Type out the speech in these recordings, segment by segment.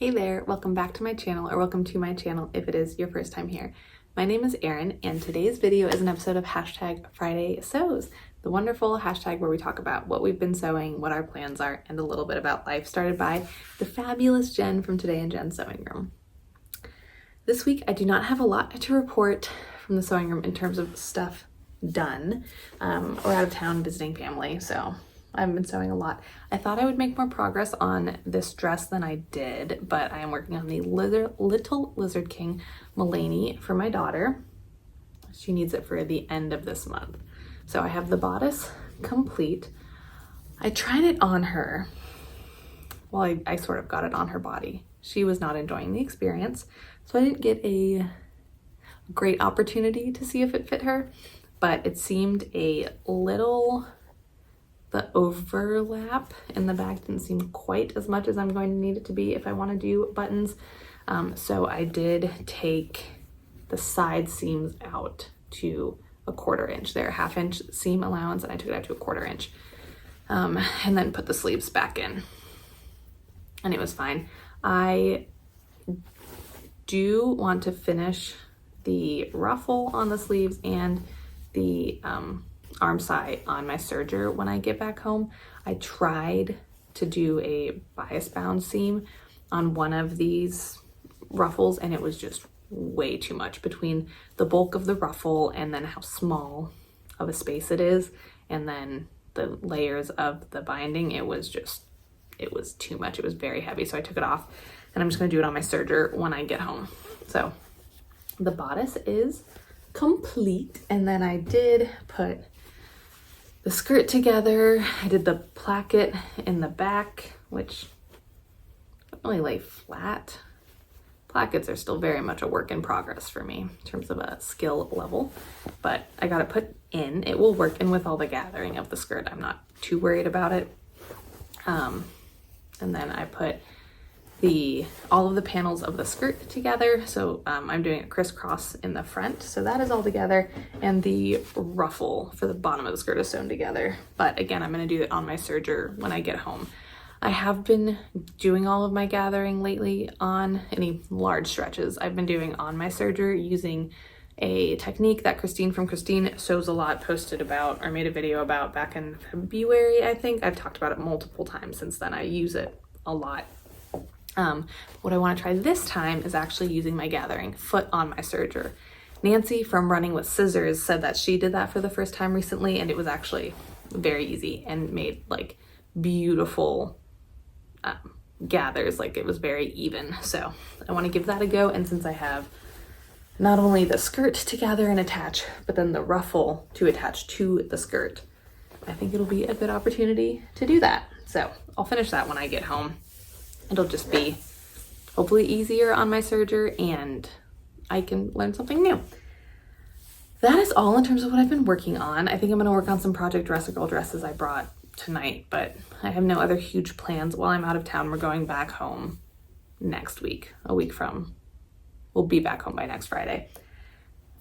Hey there, welcome back to my channel, or welcome to my channel if it is your first time here. My name is Erin, and today's video is an episode of #Friday Sews, the wonderful hashtag where we talk about what we've been sewing, what our plans are, and a little bit about life, started by the fabulous Jen from Today in Jen's Sewing Room. This week, I do not have a lot to report from the sewing room in terms of stuff done. We're out of town visiting family, so I haven't been sewing a lot. I thought I would make more progress on this dress than I did, but I am working on the Little Lizard King Mullany for my daughter. She needs it for the end of this month. So I have the bodice complete. I tried it on her. Well, I sort of got it on her body. She was not enjoying the experience, so I didn't get a great opportunity to see if it fit her, but it seemed a little... The overlap in the back didn't seem quite as much as I'm going to need it to be if I want to do buttons. So I did take the side seams out to a 1/4 inch. They're a 1/2 inch seam allowance, and I took it out to a 1/4 inch. And then put the sleeves back in. And it was fine. I do want to finish the ruffle on the sleeves and the arm side on my serger when I get back home. I tried to do a bias bound seam on one of these ruffles, and it was just way too much between the bulk of the ruffle and then how small of a space it is, and then the layers of the binding. It was too much. It was very heavy, so I took it off, and I'm just gonna do it on my serger when I get home. So the bodice is complete, and then I did put the skirt together. I did the placket in the back, which don't really lay flat. Plackets are still very much a work in progress for me in terms of a skill level, but I got it put in. It will work in with all the gathering of the skirt. I'm not too worried about it. And then I put all of the panels of the skirt together. So I'm doing a crisscross in the front. So that is all together. And the ruffle for the bottom of the skirt is sewn together. But again, I'm gonna do it on my serger when I get home. I have been doing all of my gathering lately on any large stretches. I've been doing on my serger using a technique that Christine from Christine Sews a Lot posted about, or made a video about back in February, I think. I've talked about it multiple times since then. I use it a lot. What I want to try this time is actually using my gathering foot on my serger. Nancy from Running with Scissors said that she did that for the first time recently, and it was actually very easy and made like beautiful gathers. Like it was very even. So I want to give that a go. And since I have not only the skirt to gather and attach, but then the ruffle to attach to the skirt, I think it'll be a good opportunity to do that. So I'll finish that when I get home. It'll just be hopefully easier on my serger, and I can learn something new. That is all in terms of what I've been working on. I think I'm gonna work on some Project Dress a Girl dresses I brought tonight, but I have no other huge plans while I'm out of town. We're going back home next week, a week from, we'll be back home by next Friday.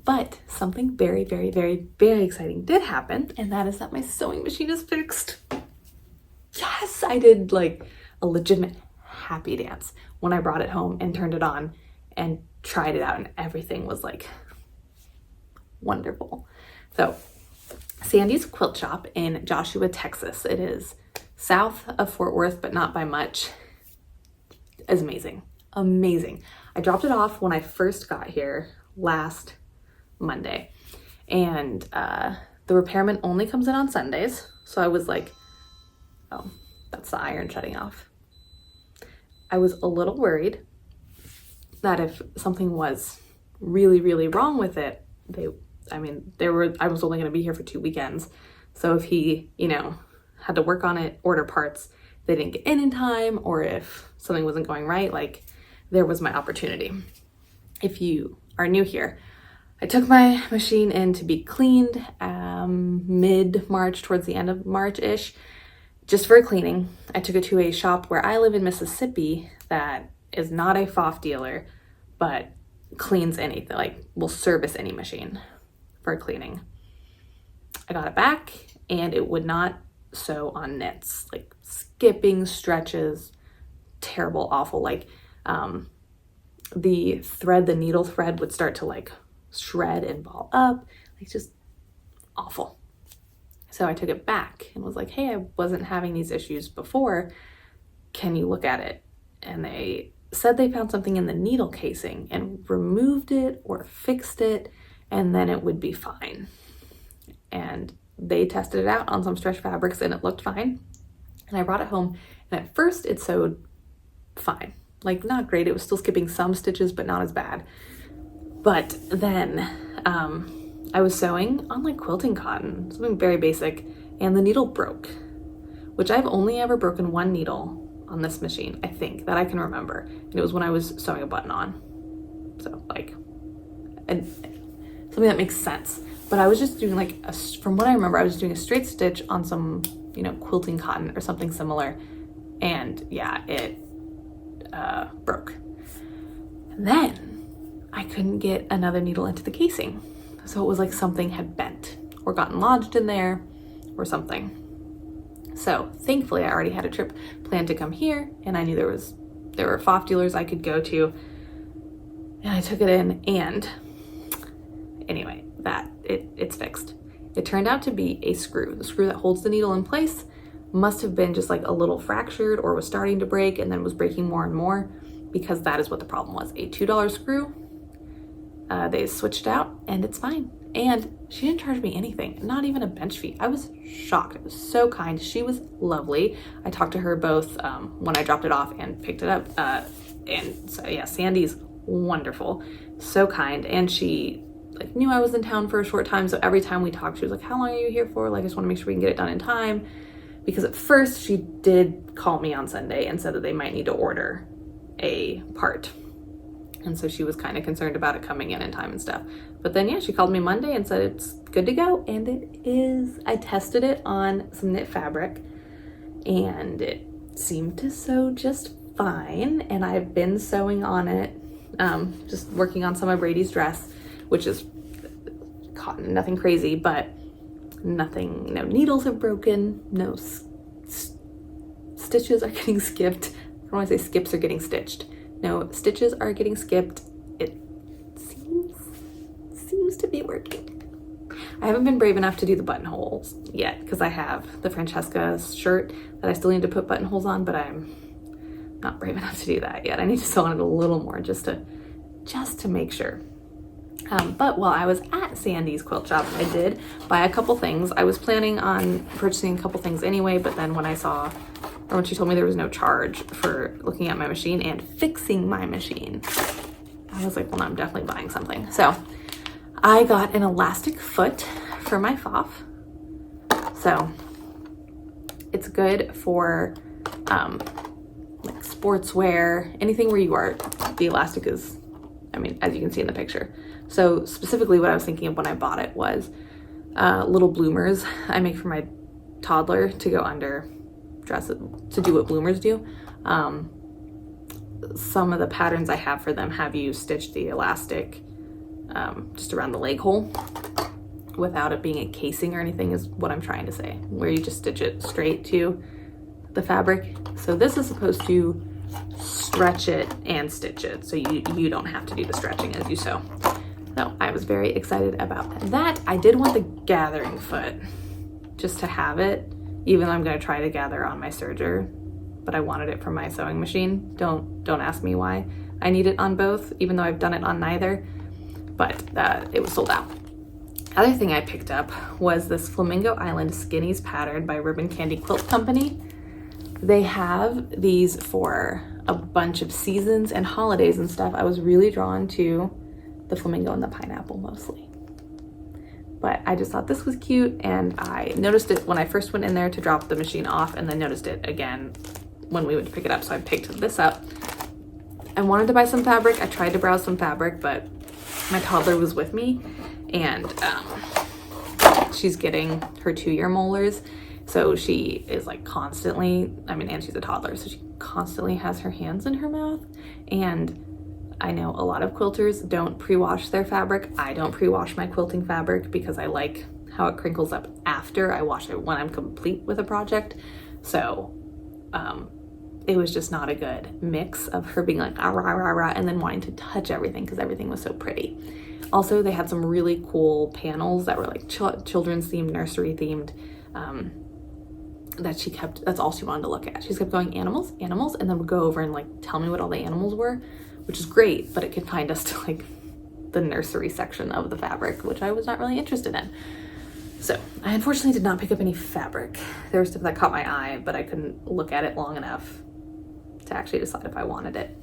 But something very, very, very, very exciting did happen, and that is that my sewing machine is fixed. Yes, I did like a legitimate happy dance when I brought it home and turned it on and tried it out, and everything was like wonderful. So Sandy's Quilt Shop in Joshua, Texas. It is south of Fort Worth, but not by much. It's amazing. Amazing. I dropped it off when I first got here last Monday, and the repairman only comes in on Sundays. So I was like, oh, that's the iron shutting off. I was a little worried that if something was really, really wrong with it, I was only going to be here for 2 weekends. So if he, had to work on it, order parts, they didn't get in time, or if something wasn't going right, like there was my opportunity. If you are new here, I took my machine in to be cleaned mid-March, towards the end of March-ish, just for cleaning. I took it to a shop where I live in Mississippi that is not a FOF dealer, but cleans anything, like will service any machine for cleaning. I got it back, and it would not sew on knits, like skipping stretches, terrible, awful. Like the thread, the needle thread would start to like shred and ball up, like just awful. So I took it back and was like, hey, I wasn't having these issues before. Can you look at it? And they said they found something in the needle casing and removed it or fixed it, and then it would be fine. And they tested it out on some stretch fabrics and it looked fine. And I brought it home, and at first it sewed fine. Like, not great. It was still skipping some stitches, but not as bad. But then I was sewing on like quilting cotton, something very basic, and the needle broke, which I've only ever broken one needle on this machine, I think, that I can remember. And it was when I was sewing a button on. So like, and something that makes sense. But I was just doing like, from what I remember, I was doing a straight stitch on some, you know, quilting cotton or something similar. And yeah, it broke. And then I couldn't get another needle into the casing. So it was like something had bent or gotten lodged in there or something. So thankfully I already had a trip planned to come here, and I knew there were FOF dealers I could go to, and I took it in, and anyway, it's fixed. It turned out to be a screw. The screw that holds the needle in place must have been just like a little fractured or was starting to break and then was breaking more and more, because that is what the problem was. A $2 screw. They switched out and it's fine. And she didn't charge me anything, not even a bench fee. I was shocked. It was so kind. She was lovely. I talked to her both when I dropped it off and picked it up. And so yeah, Sandy's wonderful, so kind. And she like knew I was in town for a short time. So every time we talked, she was like, how long are you here for? Like, I just want to make sure we can get it done in time. Because at first she did call me on Sunday and said that they might need to order a part. And so she was kind of concerned about it coming in time and stuff. But then, yeah, she called me Monday and said it's good to go. And it is. I tested it on some knit fabric and it seemed to sew just fine. And I've been sewing on it, just working on some of Brady's dress, which is cotton, nothing crazy, but nothing, no needles have broken, no stitches are getting skipped. I don't want to say skips are getting stitched. No, stitches are getting skipped. It seems to be working. I haven't been brave enough to do the buttonholes yet because I have the Francesca shirt that I still need to put buttonholes on, but I'm not brave enough to do that yet. I need to sew on it a little more just to make sure. But while I was at Sandy's quilt shop, I did buy a couple things. I was planning on purchasing a couple things anyway, but then when she told me there was no charge for looking at my machine and fixing my machine, I was like, well, no, I'm definitely buying something. So I got an elastic foot for my FOF. So it's good for like sportswear, anything where you are, the elastic is, I mean, as you can see in the picture. So specifically what I was thinking of when I bought it was little bloomers I make for my toddler to go under dresses, to do what bloomers do. Some of the patterns I have for them have you stitch the elastic just around the leg hole without it being a casing or anything, is what I'm trying to say, where you just stitch it straight to the fabric. So this is supposed to stretch it and stitch it, so you don't have to do the stretching as you sew. So I was very excited about that. I did want the gathering foot just to have it, even though I'm going to try to gather on my serger, but I wanted it for my sewing machine. Don't ask me why I need it on both, even though I've done it on neither, but it was sold out. Other thing I picked up was this Flamingo Island Skinnies pattern by Ribbon Candy Quilt Company. They have these for a bunch of seasons and holidays and stuff. I was really drawn to the flamingo and the pineapple mostly, but I just thought this was cute, and I noticed it when I first went in there to drop the machine off, and then noticed it again when we went to pick it up. So I picked this up. I wanted to buy some fabric. I tried to browse some fabric, but my toddler was with me, and she's getting her 2-year molars. So she is like constantly, and she's a toddler, so she constantly has her hands in her mouth. And I know a lot of quilters don't pre-wash their fabric. I don't pre-wash my quilting fabric because I like how it crinkles up after I wash it when I'm complete with a project. So it was just not a good mix of her being like, ah, rah, rah, rah, and then wanting to touch everything because everything was so pretty. Also, they had some really cool panels that were like children's themed, nursery themed, that's all she wanted to look at. She kept going, animals, animals, and then would go over and like tell me what all the animals were, which is great, but it confined us to like the nursery section of the fabric, which I was not really interested in. So I unfortunately did not pick up any fabric. There was stuff that caught my eye, but I couldn't look at it long enough to actually decide if I wanted it.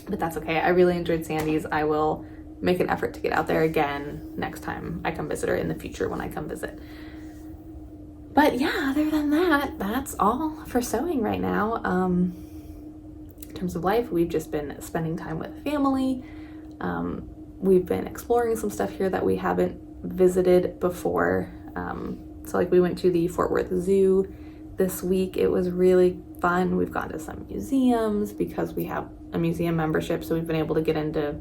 But that's okay. I really enjoyed Sandy's. I will make an effort to get out there again next time I come visit her, in the future when I come visit. But yeah, other than that, that's all for sewing right now. In terms of life, we've just been spending time with family. We've been exploring some stuff here that we haven't visited before. So like we went to the Fort Worth Zoo this week. It was really fun. We've gone to some museums because we have a museum membership, so we've been able to get into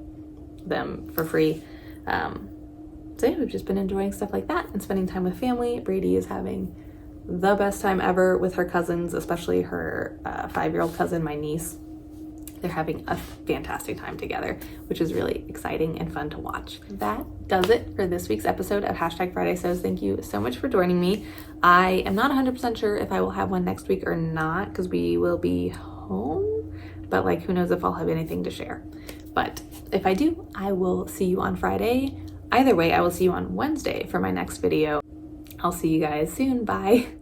them for free. So yeah, we've just been enjoying stuff like that and spending time with family. Brady is having the best time ever with her cousins, especially her 5-year-old cousin, my niece. They're having a fantastic time together, which is really exciting and fun to watch. That does it for this week's episode of #Friday Sews. Thank you so much for joining me. I am not 100% sure if I will have one next week or not, because we will be home, but like who knows if I'll have anything to share. But if I do, I will see you on Friday. Either way, I will see you on Wednesday for my next video. I'll see you guys soon. Bye.